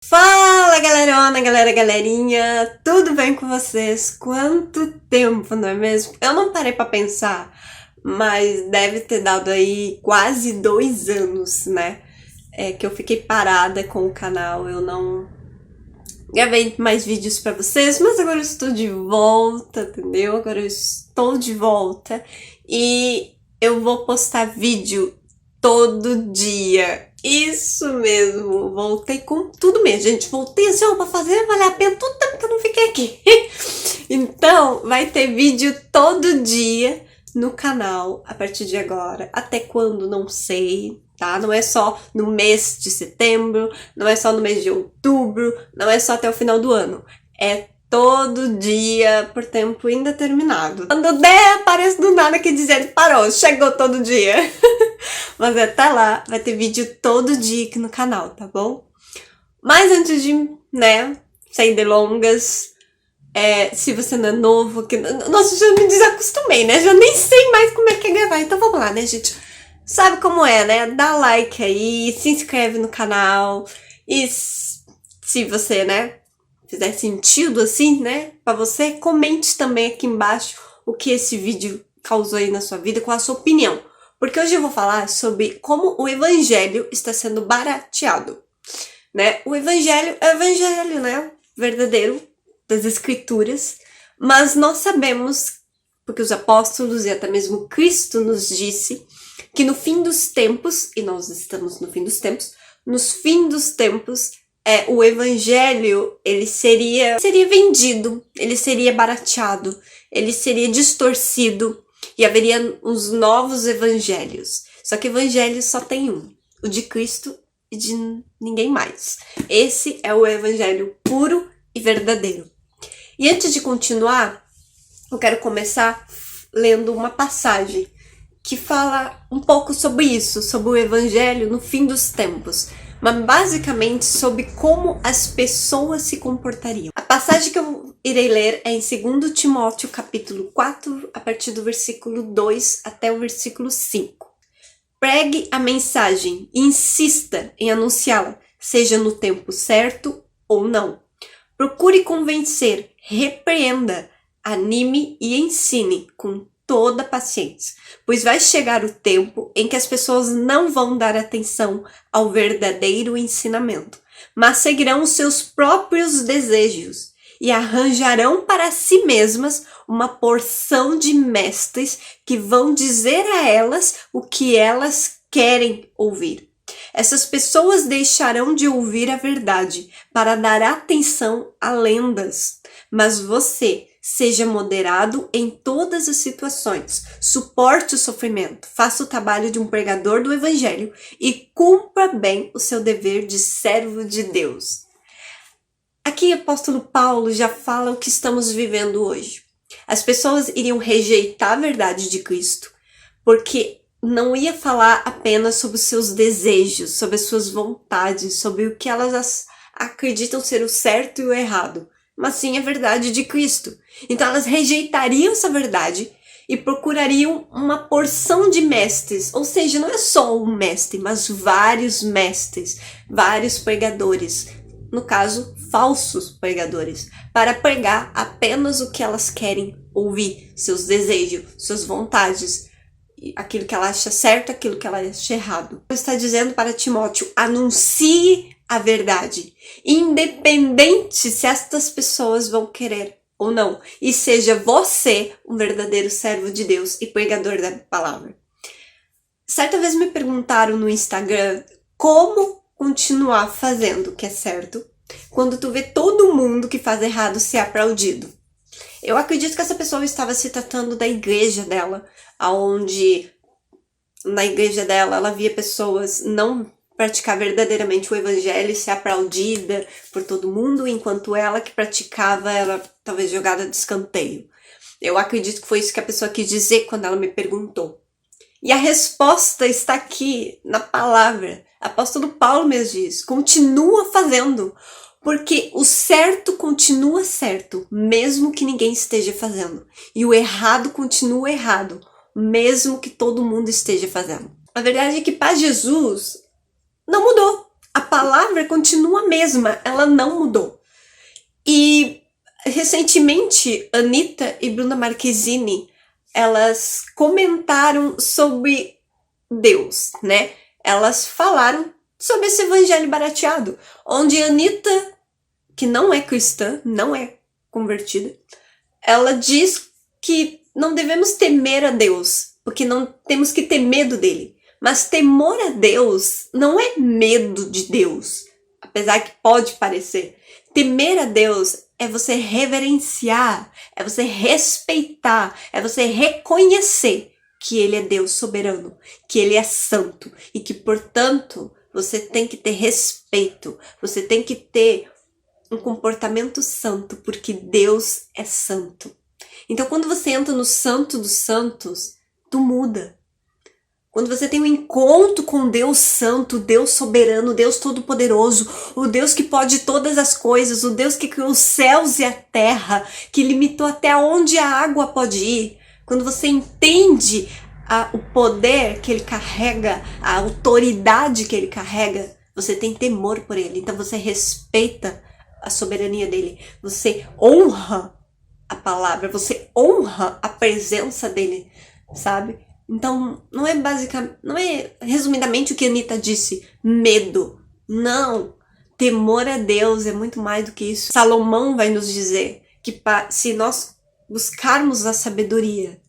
Fala galerona, galerinha, tudo bem com vocês? Quanto tempo, não é mesmo? Eu não parei pra pensar, mas deve ter dado aí quase 2 anos, né? Que eu fiquei parada com o canal, eu não gravei mais vídeos pra vocês, mas agora eu estou de volta, entendeu? Agora eu estou de volta e eu vou postar vídeo todo dia. Isso mesmo, voltei com tudo mesmo, gente. Voltei assim, ó, pra fazer valer a pena todo tempo que eu não fiquei aqui. Então, vai ter vídeo todo dia no canal a partir de agora. Até quando, não sei, tá? Não é só no mês de setembro, não é só no mês de outubro, não é só até o final do ano. É todo dia por tempo indeterminado. Quando der, aparece do nada aqui dizendo parou, chegou todo dia. Mas até lá, vai ter vídeo todo dia aqui no canal, tá bom? Mas antes de, sem delongas, se você não é novo, nossa, já me desacostumei, né? Já nem sei mais como é que é gravar. Então vamos lá, né, gente? Sabe como é, né? Dá like aí, se inscreve no canal. E se você, fizer sentido assim, pra você, comente também aqui embaixo o que esse vídeo causou aí na sua vida, com a sua opinião. Porque hoje eu vou falar sobre como o evangelho está sendo barateado, né? O evangelho é o evangelho, né? Verdadeiro, das escrituras, mas nós sabemos, porque os apóstolos e até mesmo Cristo nos disse, que no fim dos tempos, e nós estamos no fim dos tempos, nos fim dos tempos, o evangelho, ele seria vendido, ele seria barateado, ele seria distorcido, e haveria uns novos evangelhos. Só que evangelho só tem um, o de Cristo e de ninguém mais. Esse é o evangelho puro e verdadeiro. E antes de continuar, eu quero começar lendo uma passagem que fala um pouco sobre isso, sobre o evangelho no fim dos tempos, mas basicamente sobre como as pessoas se comportariam. A passagem que eu irei ler é em 2 Timóteo capítulo 4, a partir do versículo 2 até o versículo 5. Pregue a mensagem e insista em anunciá-la, seja no tempo certo ou não. Procure convencer, repreenda, anime e ensine com toda paciência, pois vai chegar o tempo em que as pessoas não vão dar atenção ao verdadeiro ensinamento, mas seguirão os seus próprios desejos e arranjarão para si mesmas uma porção de mestres que vão dizer a elas o que elas querem ouvir. Essas pessoas deixarão de ouvir a verdade para dar atenção a lendas, mas você seja moderado em todas as situações, suporte o sofrimento, faça o trabalho de um pregador do evangelho e cumpra bem o seu dever de servo de Deus. Aqui o apóstolo Paulo já fala o que estamos vivendo hoje. As pessoas iriam rejeitar a verdade de Cristo, porque não ia falar apenas sobre os seus desejos, sobre as suas vontades, sobre o que elas acreditam ser o certo e o errado, mas sim a verdade de Cristo. Então elas rejeitariam essa verdade e procurariam uma porção de mestres, ou seja, não é só um mestre, mas vários mestres, vários pregadores, no caso, falsos pregadores, para pregar apenas o que elas querem ouvir, seus desejos, suas vontades, aquilo que ela acha certo, aquilo que ela acha errado. Ele está dizendo para Timóteo, anuncie a verdade, independente se estas pessoas vão querer ou não, e seja você um verdadeiro servo de Deus e pregador da palavra. Certa vez me perguntaram no Instagram como continuar fazendo o que é certo quando tu vê todo mundo que faz errado ser aplaudido. Eu acredito que essa pessoa estava se tratando da igreja dela, onde na igreja dela ela via pessoas não praticar verdadeiramente o evangelho e ser aplaudida por todo mundo, enquanto ela que praticava era talvez jogada de escanteio. Eu acredito que foi isso que a pessoa quis dizer quando ela me perguntou. E a resposta está aqui na palavra. Apóstolo Paulo mesmo diz, continua fazendo, porque o certo continua certo, mesmo que ninguém esteja fazendo. E o errado continua errado, mesmo que todo mundo esteja fazendo. A verdade é que para Jesus não mudou A palavra continua a mesma, ela não mudou. E recentemente, Anitta e Bruna Marquezine, elas comentaram sobre Deus, né? Elas falaram sobre esse evangelho barateado, onde a Anitta, que não é cristã, não é convertida, ela diz que não devemos temer a Deus, porque não temos que ter medo dele. Mas temor a Deus não é medo de Deus, apesar que pode parecer. Temer a Deus é você reverenciar, é você respeitar, é você reconhecer que ele é Deus soberano, que ele é santo e que, portanto, você tem que ter respeito, você tem que ter um comportamento santo, porque Deus é santo. Então, quando você entra no Santo dos Santos, tu muda. Quando você tem um encontro com Deus Santo, Deus soberano, Deus todo-poderoso, o Deus que pode todas as coisas, o Deus que criou os céus e a terra, que limitou até onde a água pode ir, quando você entende o poder que ele carrega, a autoridade que ele carrega, você tem temor por ele. Então você respeita a soberania dele, você honra a palavra, você honra a presença dele, sabe? Então, não é resumidamente o que a Anitta disse, medo. Não, temor a Deus é muito mais do que isso. Salomão vai nos dizer que se nós buscarmos a sabedoria,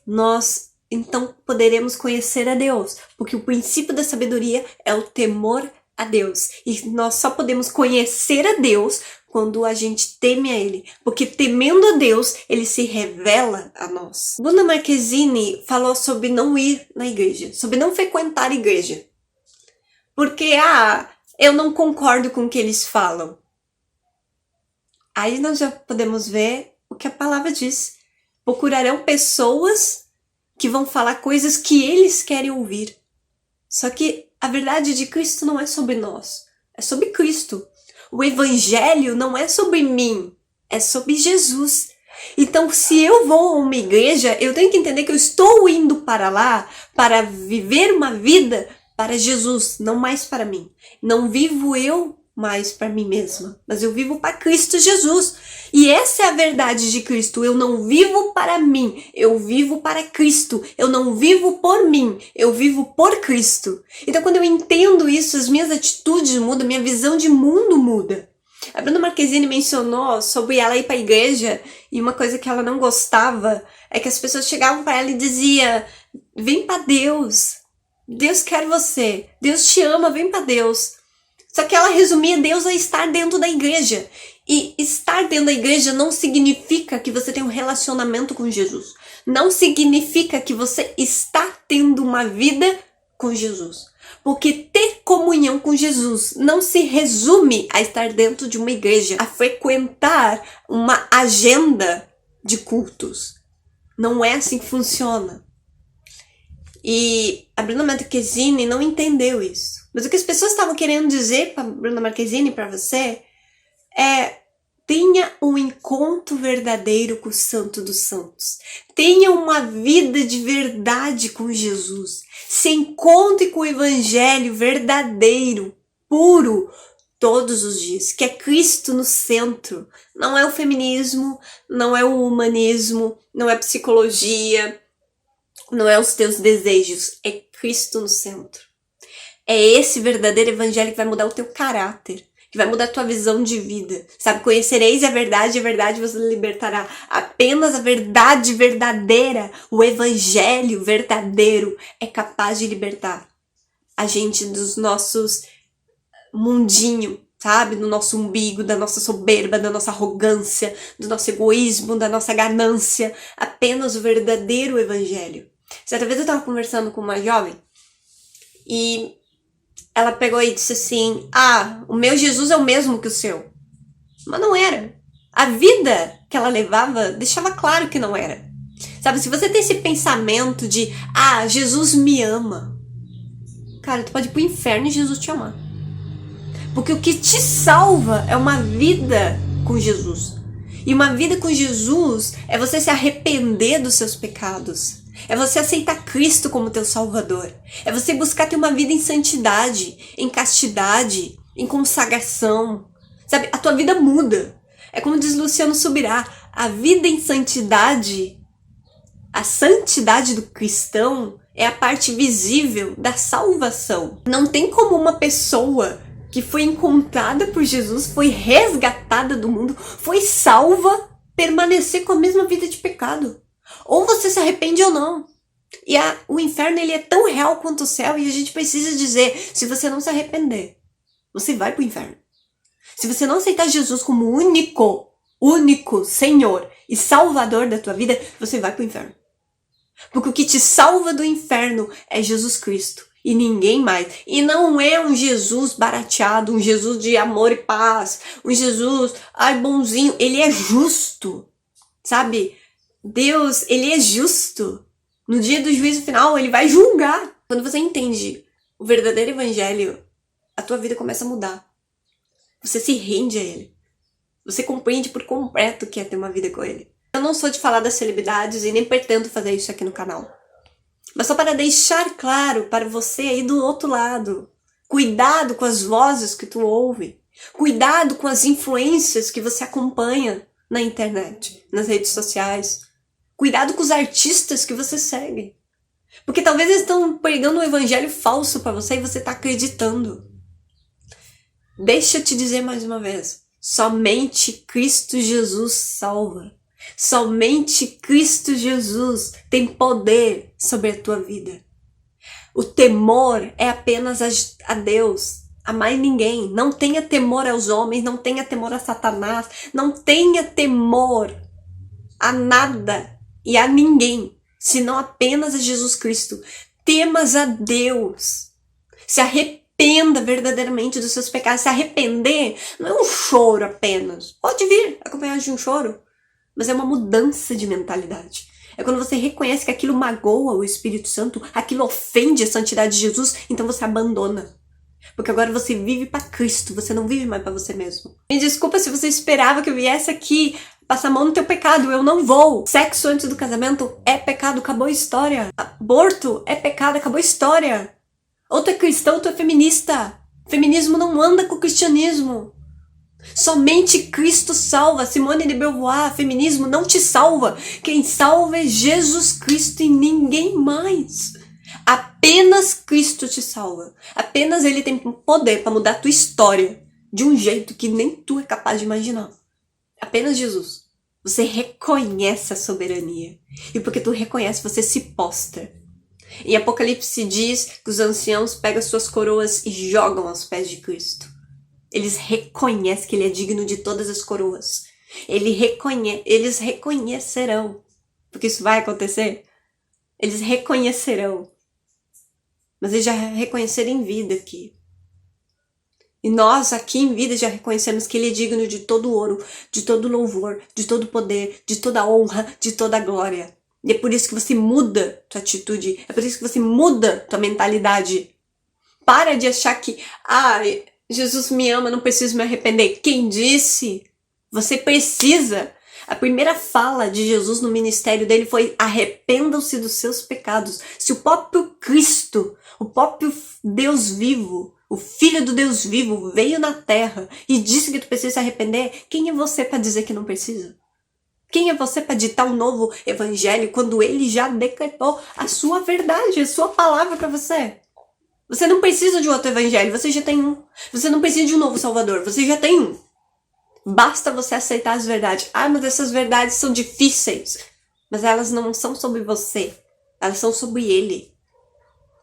nós então poderemos conhecer a Deus, porque o princípio da sabedoria é o temor a Deus. E nós só podemos conhecer a Deus quando a gente teme a ele, porque temendo a Deus, ele se revela a nós. Bruna Marquezine falou sobre não ir na igreja, sobre não frequentar a igreja, porque eu não concordo com o que eles falam. Aí nós já podemos ver o que a palavra diz. Procurarão pessoas que vão falar coisas que eles querem ouvir. Só que a verdade de Cristo não é sobre nós, é sobre Cristo. O evangelho não é sobre mim, é sobre Jesus. Então, se eu vou a uma igreja, eu tenho que entender que eu estou indo para lá para viver uma vida para Jesus, não mais para mim. Não vivo eu mais para mim mesma, mas eu vivo para Cristo Jesus. E essa é a verdade de Cristo. Eu não vivo para mim, eu vivo para Cristo. Eu não vivo por mim, eu vivo por Cristo. Então, quando eu entendo isso, as minhas atitudes mudam, minha visão de mundo muda. A Bruna Marquezine mencionou sobre ela ir para a igreja, e uma coisa que ela não gostava é que as pessoas chegavam para ela e diziam: vem para Deus, Deus quer você, Deus te ama, vem para Deus. Só que ela resumia Deus a estar dentro da igreja. E estar dentro da igreja não significa que você tem um relacionamento com Jesus. Não significa que você está tendo uma vida com Jesus. Porque ter comunhão com Jesus não se resume a estar dentro de uma igreja, a frequentar uma agenda de cultos. Não é assim que funciona. E a Bruna Marquezine não entendeu isso. Mas o que as pessoas estavam querendo dizer para Bruna Marquezine e para você é: tenha um encontro verdadeiro com o Santo dos Santos. Tenha uma vida de verdade com Jesus. Se encontre com o evangelho verdadeiro, puro, todos os dias, que é Cristo no centro. Não é o feminismo, não é o humanismo, não é a psicologia, não é os teus desejos, é Cristo no centro. É esse verdadeiro evangelho que vai mudar o teu caráter, que vai mudar a tua visão de vida. Sabe, conhecereis a verdade vos libertará. Apenas a verdade verdadeira, o evangelho verdadeiro é capaz de libertar a gente dos nossos mundinho, sabe? Do nosso umbigo, da nossa soberba, da nossa arrogância, do nosso egoísmo, da nossa ganância. Apenas o verdadeiro evangelho. Certa vez eu tava conversando com uma jovem e ela pegou e disse assim: o meu Jesus é o mesmo que o seu. Mas não era. A vida que ela levava deixava claro que não era. Sabe, se você tem esse pensamento de Jesus me ama, cara, tu pode ir pro inferno e Jesus te amar. Porque o que te salva é uma vida com Jesus. E uma vida com Jesus é você se arrepender dos seus pecados. É você aceitar Cristo como teu Salvador. É você buscar ter uma vida em santidade, em castidade, em consagração. Sabe, a tua vida muda. É como diz Luciano Subirá, a vida em santidade, a santidade do cristão é a parte visível da salvação. Não tem como uma pessoa que foi encontrada por Jesus, foi resgatada do mundo, foi salva, permanecer com a mesma vida de pecado. Ou você se arrepende ou não. E o inferno ele é tão real quanto o céu e a gente precisa dizer, se você não se arrepender, você vai pro inferno. Se você não aceitar Jesus como único Senhor e Salvador da tua vida, você vai pro inferno. Porque o que te salva do inferno é Jesus Cristo e ninguém mais. E não é um Jesus barateado, um Jesus de amor e paz, um Jesus, bonzinho. Ele é justo, sabe? Deus, ele é justo. No dia do juízo final, ele vai julgar. Quando você entende o verdadeiro evangelho, a tua vida começa a mudar. Você se rende a ele. Você compreende por completo o que é ter uma vida com ele. Eu não sou de falar das celebridades e nem pretendo fazer isso aqui no canal. Mas só para deixar claro para você aí do outro lado. Cuidado com as vozes que tu ouve. Cuidado com as influências que você acompanha na internet, nas redes sociais. Cuidado com os artistas que você segue. Porque talvez eles estão pregando um evangelho falso para você e você está acreditando. Deixa eu te dizer mais uma vez. Somente Cristo Jesus salva. Somente Cristo Jesus tem poder sobre a tua vida. O temor é apenas a Deus, a mais ninguém. Não tenha temor aos homens, não tenha temor a Satanás, não tenha temor a nada e a ninguém, senão apenas a Jesus Cristo. Temas a Deus. Se arrependa verdadeiramente dos seus pecados. Se arrepender não é um choro apenas. Pode vir acompanhado de um choro. Mas é uma mudança de mentalidade. É quando você reconhece que aquilo magoa o Espírito Santo, aquilo ofende a santidade de Jesus, então você abandona. Porque agora você vive para Cristo, você não vive mais para você mesmo. Me desculpa se você esperava que eu viesse aqui passar a mão no teu pecado, eu não vou. Sexo antes do casamento é pecado, acabou a história. Aborto é pecado, acabou a história. Ou tu é cristão, ou tu é feminista. Feminismo não anda com o cristianismo. Somente Cristo salva. Simone de Beauvoir, feminismo não te salva. Quem salva é Jesus Cristo e ninguém mais. Apenas Cristo te salva. Apenas Ele tem poder para mudar a tua história de um jeito que nem tu é capaz de imaginar. Apenas Jesus. Você reconhece a soberania. E porque tu reconhece, você se postra. Em Apocalipse diz que os anciãos pegam suas coroas e jogam aos pés de Cristo. Eles reconhecem que Ele é digno de todas as coroas. Eles reconhecerão. Porque isso vai acontecer. Eles reconhecerão. Mas eles já reconheceram em vida aqui. E nós aqui em vida já reconhecemos que Ele é digno de todo ouro, de todo louvor, de todo poder, de toda honra, de toda glória. E é por isso que você muda tua atitude. É por isso que você muda tua mentalidade. Para de achar que... Jesus me ama, não preciso me arrepender. Quem disse? Você precisa. A primeira fala de Jesus no ministério dele foi: arrependam-se dos seus pecados. Se o próprio Cristo, o próprio Deus vivo, o Filho do Deus vivo veio na terra e disse que tu precisa se arrepender, quem é você para dizer que não precisa? Quem é você para ditar um novo evangelho quando ele já decretou a sua verdade, a sua palavra para você? Você não precisa de outro evangelho, você já tem um. Você não precisa de um novo salvador, você já tem um. Basta você aceitar as verdades. Mas essas verdades são difíceis. Mas elas não são sobre você, elas são sobre Ele.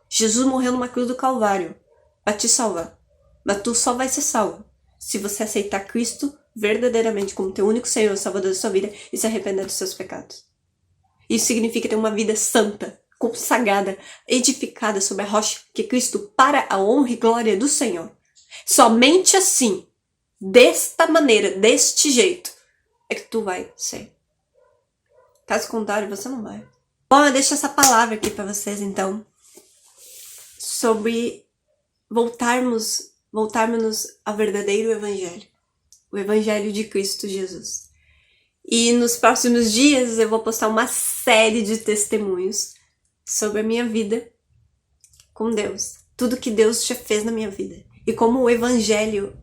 Jesus morreu numa cruz do Calvário para te salvar. Mas tu só vai ser salvo se você aceitar Cristo verdadeiramente como teu único Senhor e Salvador da sua vida e se arrepender dos seus pecados. Isso significa ter uma vida santa, consagrada, edificada sobre a rocha que é Cristo, para a honra e glória do Senhor. Somente assim, desta maneira, deste jeito, é que tu vai ser. Caso contrário, você não vai. Bom, eu deixo essa palavra aqui para vocês, então, sobre voltarmos ao verdadeiro evangelho, o evangelho de Cristo Jesus. E nos próximos dias eu vou postar uma série de testemunhos sobre a minha vida com Deus. Tudo que Deus já fez na minha vida. E como o evangelho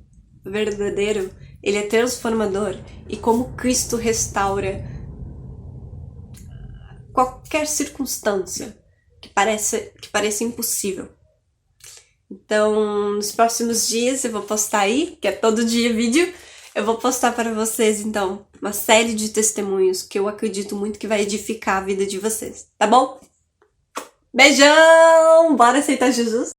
verdadeiro, ele é transformador. E como Cristo restaura qualquer circunstância que pareça impossível. Então, nos próximos dias eu vou postar aí, que é todo dia vídeo, eu vou postar para vocês, então, uma série de testemunhos que eu acredito muito que vai edificar a vida de vocês, tá bom? Beijão! Bora aceitar Jesus?